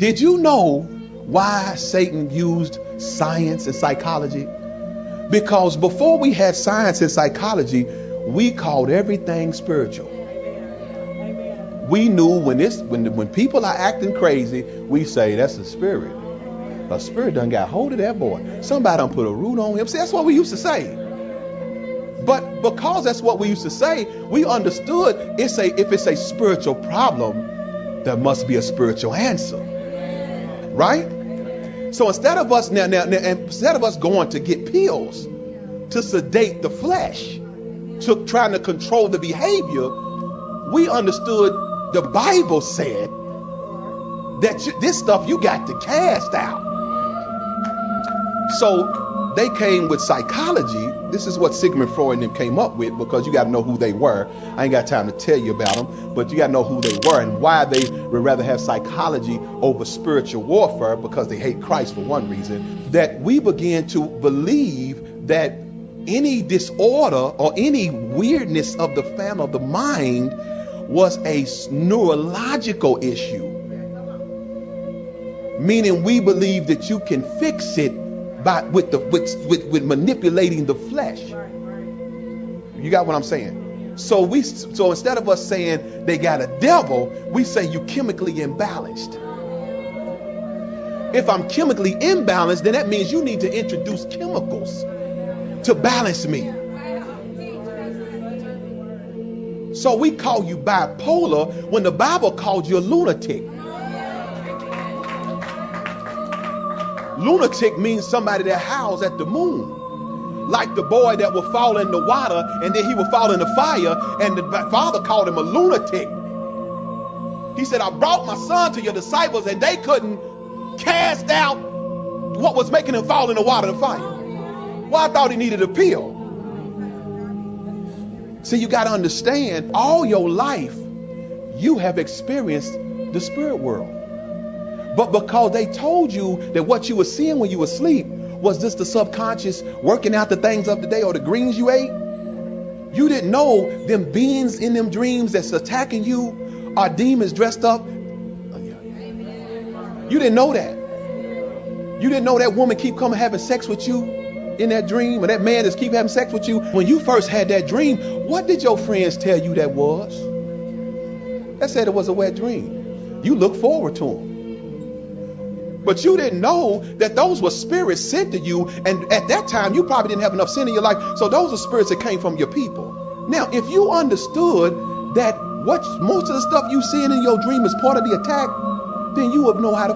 Did you know why Satan used science and psychology? Because before we had science and psychology, we called everything spiritual. We knew when people are acting crazy, we say that's a spirit. A spirit done got hold of that boy. Somebody done put a root on him. See, that's what we used to say. But because that's what we used to say, we understood if it's a spiritual problem, there must be a spiritual answer. Right? So instead of us going to get pills to sedate the flesh, to trying to control the behavior, we understood the Bible said that this stuff you got to cast out. So they came with psychology. This is what Sigmund Freud and them came up with, because you got to know who they were. I ain't got time to tell you about them, but you got to know who they were and why they would rather have psychology over spiritual warfare, because they hate Christ for one reason. That we began to believe that any disorder or any weirdness of the family of the mind was a neurological issue. Meaning we believe that you can fix it with manipulating the flesh. You got what I'm saying? So instead of us saying they got a devil, we say you chemically imbalanced. If I'm chemically imbalanced, then that means you need to introduce chemicals to balance me. So we call you bipolar when the Bible called you a lunatic. Lunatic means somebody that howls at the moon. Like the boy that will fall in the water and then he will fall in the fire, and the father called him a lunatic. He said, I brought my son to your disciples and they couldn't cast out what was making him fall in the water and fire. Well, I thought he needed a pill. See, you got to understand, all your life you have experienced the spirit world. But because they told you that what you were seeing when you were asleep was just the subconscious working out the things of the day or the greens you ate, you didn't know them beings in them dreams that's attacking you are demons dressed up. You didn't know that. You didn't know that woman keep coming having sex with you in that dream, or that man just keep having sex with you. When you first had that dream, what did your friends tell you that was? They said it was a wet dream. You look forward to them. But you didn't know that those were spirits sent to you. And at that time, you probably didn't have enough sin in your life. So those are spirits that came from your people. Now, if you understood that most of the stuff you seeing in your dream is part of the attack, then you would know how to